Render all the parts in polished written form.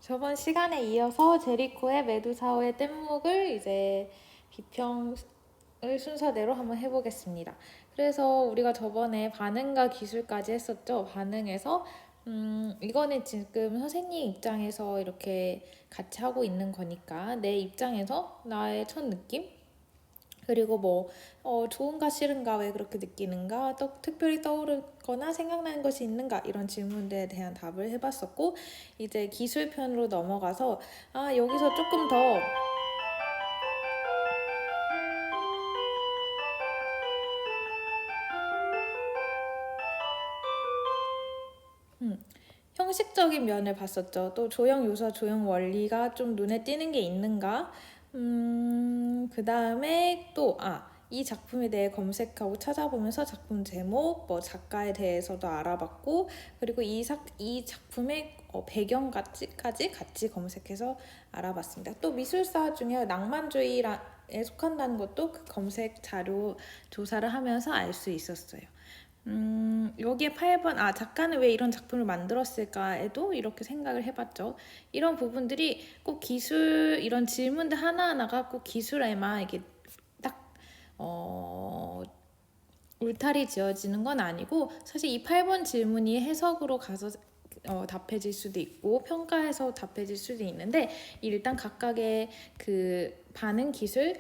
저번 시간에 이어서 제리코의 메두사호의 뗏목을 이제 비평을 순서대로 한번 해보겠습니다. 그래서 우리가 저번에 반응과 기술까지 했었죠. 반응에서 이거는 지금 선생님 입장에서 이렇게 같이 하고 있는 거니까 내 입장에서 나의 첫 느낌? 그리고 뭐 좋은가 싫은가 왜 그렇게 느끼는가 또 특별히 떠오르거나 생각나는 것이 있는가 이런 질문들에 대한 답을 해봤었고 이제 기술편으로 넘어가서 여기서 조금 더 형식적인 면을 봤었죠. 또 조형 요소, 조형 원리가 좀 눈에 띄는 게 있는가? 그 다음에 또, 이 작품에 대해 검색하고 찾아보면서 작품 제목, 뭐 작가에 대해서도 알아봤고, 그리고 이 작품의 배경까지 같이 검색해서 알아봤습니다. 또 미술사 중에 낭만주의에 속한다는 것도 그 검색 자료 조사를 하면서 알 수 있었어요. 여기에 8번, 작가는 왜 이런 작품을 만들었을까에도 이렇게 생각을 해봤죠. 이런 부분들이 꼭 기술, 이런 질문들 하나하나가 꼭 기술에만 이게 딱, 울타리 지어지는 건 아니고, 사실 이 8번 질문이 해석으로 가서 답해질 수도 있고, 평가해서 답해질 수도 있는데, 일단 각각의 그 반응 기술,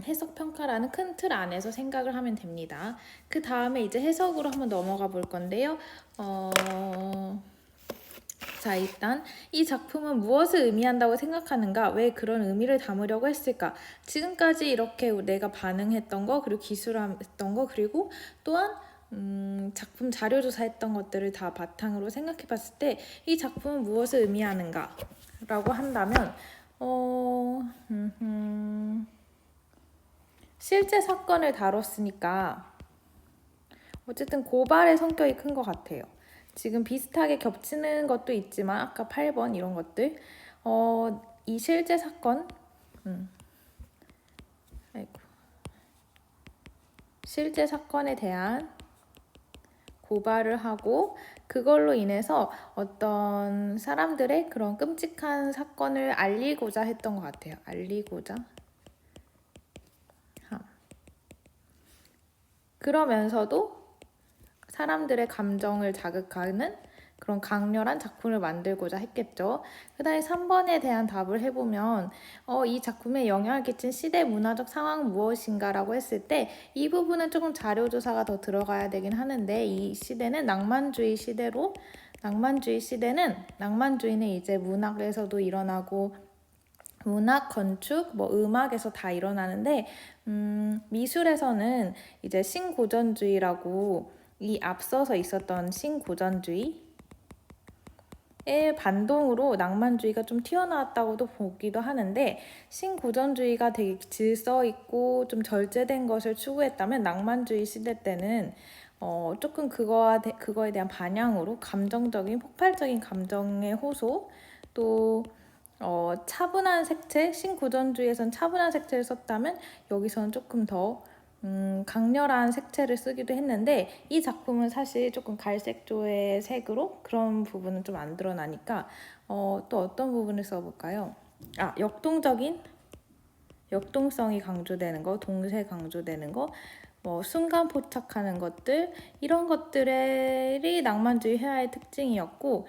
해석 평가라는 큰 틀 안에서 생각을 하면 됩니다. 그 다음에 이제 해석으로 한번 넘어가 볼 건데요. 자, 일단 이 작품은 무엇을 의미한다고 생각하는가? 왜 그런 의미를 담으려고 했을까? 지금까지 이렇게 내가 반응했던 거, 그리고 기술했던 거, 그리고 또한 작품 자료조사했던 것들을 다 바탕으로 생각해 봤을 때 이 작품은 무엇을 의미하는가? 라고 한다면 실제 사건을 다뤘으니까 어쨌든 고발의 성격이 큰 것 같아요. 지금 비슷하게 겹치는 것도 있지만 아까 8번 이런 것들 이 실제 사건 실제 사건에 대한 고발을 하고 그걸로 인해서 어떤 사람들의 그런 끔찍한 사건을 알리고자 했던 것 같아요. 알리고자. 그러면서도 사람들의 감정을 자극하는 그런 강렬한 작품을 만들고자 했겠죠. 그 다음에 3번에 대한 답을 해보면 이 작품에 영향을 끼친 시대 문화적 상황은 무엇인가라고 했을 때 이 부분은 조금 자료조사가 더 들어가야 되긴 하는데 이 시대는 낭만주의 시대로 낭만주의는 이제 문학에서도 일어나고 문학, 건축, 뭐 음악에서 다 일어나는데 미술에서는 이제 신고전주의라고 이 앞서서 있었던 신고전주의의 반동으로 낭만주의가 좀 튀어나왔다고도 보기도 하는데 신고전주의가 되게 질서 있고 좀 절제된 것을 추구했다면 낭만주의 시대 때는 조금 그거에 대한 반향으로 감정적인 폭발적인 감정의 호소 또 차분한 색채, 신고전주의에선 차분한 색채를 썼다면 여기서는 조금 더 강렬한 색채를 쓰기도 했는데 이 작품은 사실 조금 갈색조의 색으로 그런 부분은 좀 안 드러나니까 또 어떤 부분을 써볼까요? 역동성이 강조되는 거, 동세 강조되는 거, 뭐 순간 포착하는 것들 이런 것들이 낭만주의 회화의 특징이었고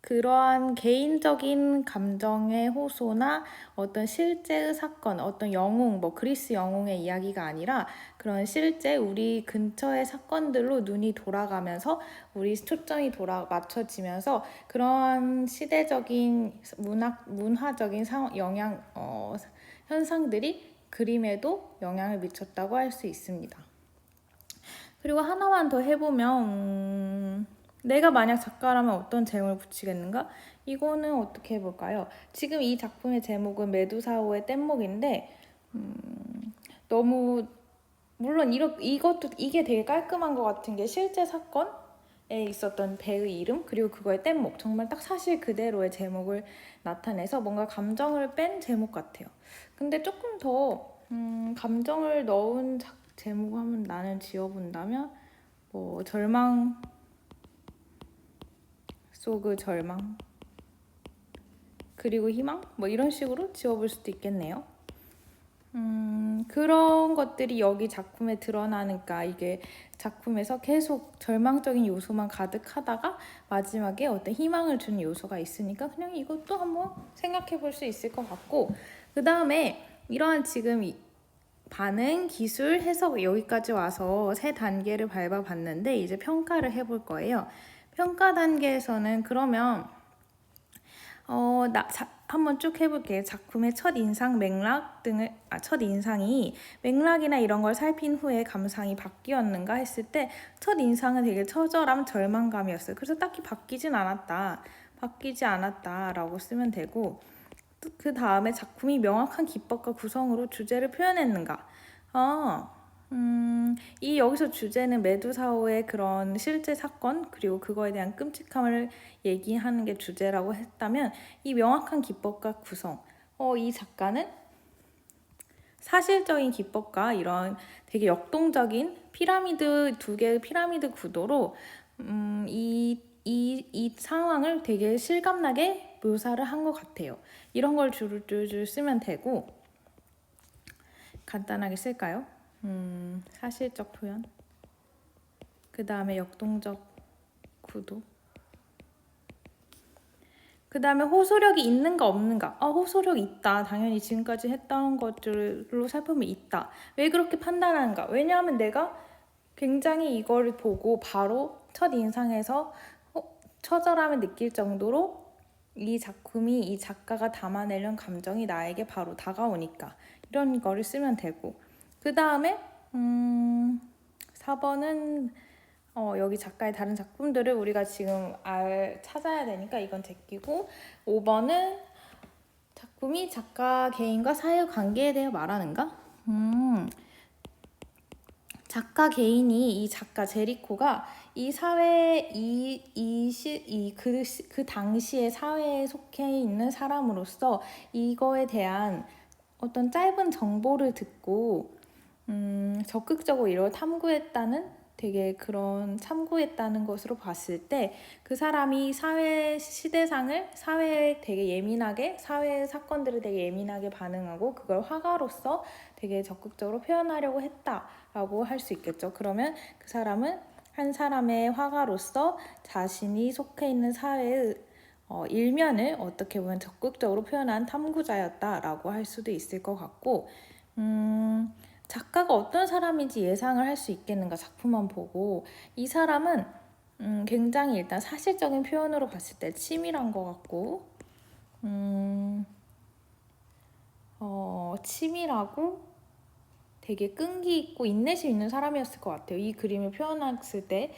그러한 개인적인 감정의 호소나 어떤 실제의 사건, 어떤 영웅, 뭐 그리스 영웅의 이야기가 아니라 그런 실제 우리 근처의 사건들로 눈이 돌아가면서 우리 초점이 맞춰지면서 그러한 시대적인 문화적인 현상들이 그림에도 영향을 미쳤다고 할 수 있습니다. 그리고 하나만 더 해보면 내가 만약 작가라면 어떤 제목을 붙이겠는가? 이거는 어떻게 해볼까요? 지금 이 작품의 제목은 메두사호의 뗏목인데 너무 물론 이게 되게 깔끔한 것 같은 게 실제 사건에 있었던 배의 이름 그리고 그거의 뗏목 정말 딱 사실 그대로의 제목을 나타내서 뭔가 감정을 뺀 제목 같아요. 근데 조금 더 감정을 넣은 제목 한번 나는 지어본다면 뭐 절망 속의 절망, 그리고 희망? 뭐 이런 식으로 지어볼 수도 있겠네요. 그런 것들이 여기 작품에 드러나니까 이게 작품에서 계속 절망적인 요소만 가득하다가 마지막에 어떤 희망을 주는 요소가 있으니까 그냥 이것도 한번 생각해 볼 수 있을 것 같고, 그 다음에 이러한 지금 반응, 기술, 해석 여기까지 와서 세 단계를 밟아봤는데 이제 평가를 해볼 거예요. 평가 단계에서는 그러면 한번 쭉 해볼게요. 작품의 첫 인상, 맥락 등을, 첫 인상이 맥락이나 이런 걸 살핀 후에 감상이 바뀌었는가 했을 때 첫 인상은 되게 처절함, 절망감이었어요. 그래서 딱히 바뀌지 않았다라고 쓰면 되고, 그 다음에 작품이 명확한 기법과 구성으로 주제를 표현했는가. 이 여기서 주제는 메두사호의 그런 실제 사건 그리고 그거에 대한 끔찍함을 얘기하는 게 주제라고 했다면, 이 명확한 기법과 구성, 이 작가는 사실적인 기법과 이런 되게 역동적인 피라미드, 두 개의 피라미드 구도로 이 상황을 되게 실감나게 묘사를 한 것 같아요. 이런 걸 줄줄 쓰면 되고, 간단하게 쓸까요? 사실적 표현, 그 다음에 역동적 구도, 그 다음에 호소력이 있는가 없는가. 호소력 있다. 당연히 지금까지 했던 것들로 살펴보면 있다. 왜 그렇게 판단하는가? 왜냐하면 내가 굉장히 이걸 보고 바로 첫 인상에서 처절함을 느낄 정도로 이 작품이, 이 작가가 담아내려는 감정이 나에게 바로 다가오니까 이런 거를 쓰면 되고, 그 다음에 4번은 여기 작가의 다른 작품들을 우리가 지금 찾아야 되니까 이건 제끼고, 5번은 작품이 작가 개인과 사회 관계에 대해 말하는가? 작가 개인이, 이 작가 제리코가 이 사회, 그 당시의 사회에 속해 있는 사람으로서 이거에 대한 어떤 짧은 정보를 듣고 적극적으로 이걸 탐구했다는, 되게 그런 참고했다는 것으로 봤을 때 그 사람이 사회 시대상을, 사회에 되게 예민하게, 사회 사건들을 되게 예민하게 반응하고 그걸 화가로서 되게 적극적으로 표현하려고 했다라고 할 수 있겠죠. 그러면 그 사람은 한 사람의 화가로서 자신이 속해 있는 사회의 일면을 어떻게 보면 적극적으로 표현한 탐구자였다라고 할 수도 있을 것 같고, 작가가 어떤 사람인지 예상을 할 수 있겠는가, 작품만 보고. 이 사람은 굉장히 일단 사실적인 표현으로 봤을 때 치밀한 것 같고, 치밀하고 되게 끈기 있고 인내심 있는 사람이었을 것 같아요. 이 그림을 표현했을 때.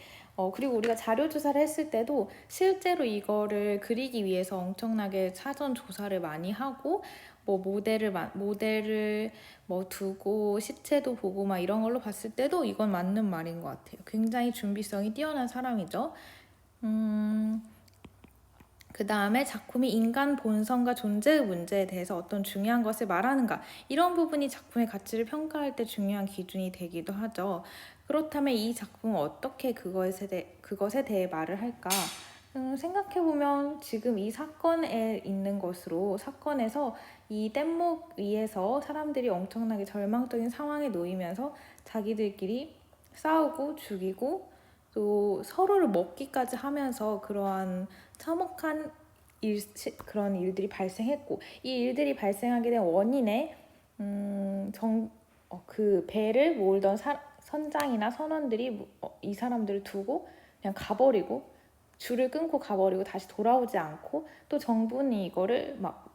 그리고 우리가 자료 조사를 했을 때도 실제로 이거를 그리기 위해서 엄청나게 사전 조사를 많이 하고, 뭐 모델을 뭐 두고 시체도 보고 막 이런 걸로 봤을 때도 이건 맞는 말인 것 같아요. 굉장히 준비성이 뛰어난 사람이죠. 그 다음에 작품이 인간 본성과 존재의 문제에 대해서 어떤 중요한 것을 말하는가, 이런 부분이 작품의 가치를 평가할 때 중요한 기준이 되기도 하죠. 그렇다면 이 작품은 어떻게 그것에 대해 말을 할까? 생각해보면 지금 이 사건에 있는 것으로, 사건에서 이 뗏목 위에서 사람들이 엄청나게 절망적인 상황에 놓이면서 자기들끼리 싸우고 죽이고 또 서로를 먹기까지 하면서 그러한 참혹한 그런 일들이 발생했고, 이 일들이 발생하게 된 원인에 그 배를 몰던 선장이나 선원들이 이 사람들을 두고 그냥 가버리고, 줄을 끊고 가버리고 다시 돌아오지 않고, 또 정부는 이거를 막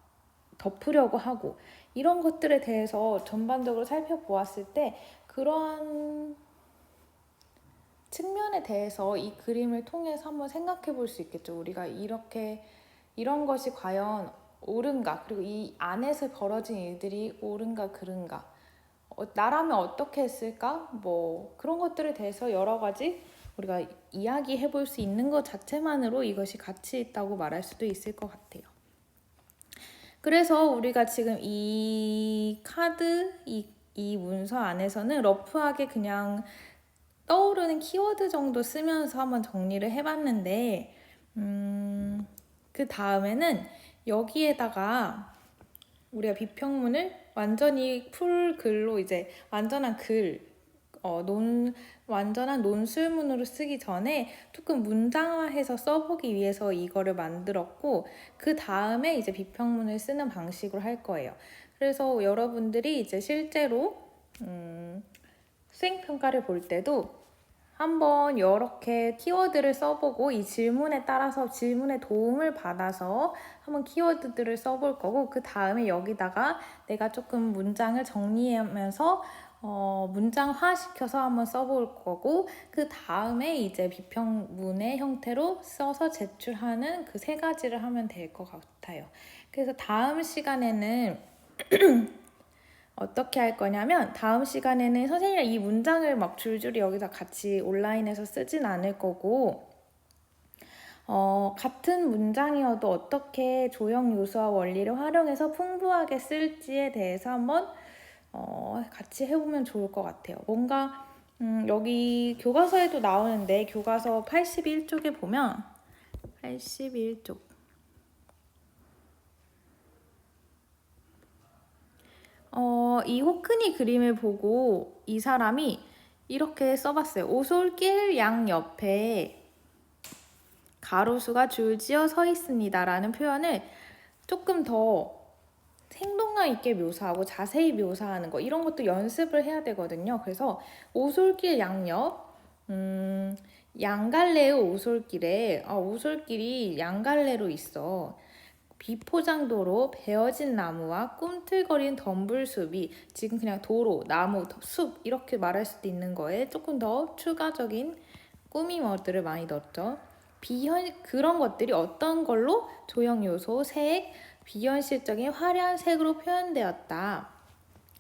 덮으려고 하고, 이런 것들에 대해서 전반적으로 살펴보았을 때 그러한 측면에 대해서 이 그림을 통해서 한번 생각해 볼 수 있겠죠. 우리가 이런 것이 과연 옳은가, 그리고 이 안에서 벌어진 일들이 옳은가 그른가, 나라면 어떻게 했을까, 뭐 그런 것들에 대해서 여러 가지 우리가 이야기해 볼 수 있는 것 자체만으로 이것이 가치 있다고 말할 수도 있을 것 같아요. 그래서 우리가 지금 이 카드, 이 문서 안에서는 러프하게 그냥 떠오르는 키워드 정도 쓰면서 한번 정리를 해봤는데 그 다음에는 여기에다가 우리가 비평문을 완전히 풀 글로 이제 완전한 완전한 논술문으로 쓰기 전에 조금 문장화해서 써보기 위해서 이거를 만들었고, 그 다음에 이제 비평문을 쓰는 방식으로 할 거예요. 그래서 여러분들이 이제 실제로 수행평가를 볼 때도 한번 이렇게 키워드를 써보고 이 질문에 따라서 질문의 도움을 받아서 한번 키워드들을 써볼 거고, 그 다음에 여기다가 내가 조금 문장을 정리하면서 문장화 시켜서 한번 써볼 거고, 그 다음에 이제 비평문의 형태로 써서 제출하는 그 세 가지를 하면 될 것 같아요. 그래서 다음 시간에는 어떻게 할 거냐면, 다음 시간에는 선생님이 이 문장을 막 줄줄이 여기서 같이 온라인에서 쓰진 않을 거고, 같은 문장이어도 어떻게 조형 요소와 원리를 활용해서 풍부하게 쓸지에 대해서 한번 같이 해보면 좋을 것 같아요. 뭔가 여기 교과서에도 나오는데, 교과서 81쪽에 보면 81쪽 이 호크니 그림을 보고 이 사람이 이렇게 써봤어요. 오솔길 양옆에 가로수가 줄지어 서 있습니다 라는 표현을 조금 더 생동감 있게 묘사하고 자세히 묘사하는 거, 이런 것도 연습을 해야 되거든요. 그래서 오솔길 양옆, 양갈래의 오솔길에 오솔길이 양갈래로 있어. 비포장도로, 베어진 나무와 꿈틀거리는 덤불숲이, 지금 그냥 도로, 나무, 숲 이렇게 말할 수도 있는 거에 조금 더 추가적인 꾸밈어들을 많이 넣었죠. 그런 것들이 어떤 걸로 조형 요소, 색, 비현실적인 화려한 색으로 표현되었다.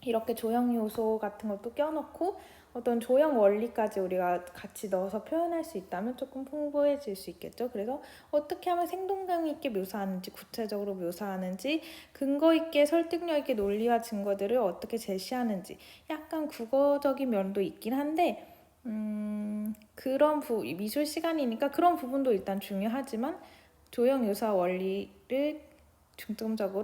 이렇게 조형 요소 같은 것도 껴놓고 어떤 조형 원리까지 우리가 같이 넣어서 표현할 수 있다면 조금 풍부해질 수 있겠죠. 그래서 어떻게 하면 생동감 있게 묘사하는지, 구체적으로 묘사하는지, 근거 있게 설득력 있게 논리와 증거들을 어떻게 제시하는지, 약간 국어적인 면도 있긴 한데 미술 시간이니까 그런 부분도 일단 중요하지만 조형 요소와 원리를 중점적으로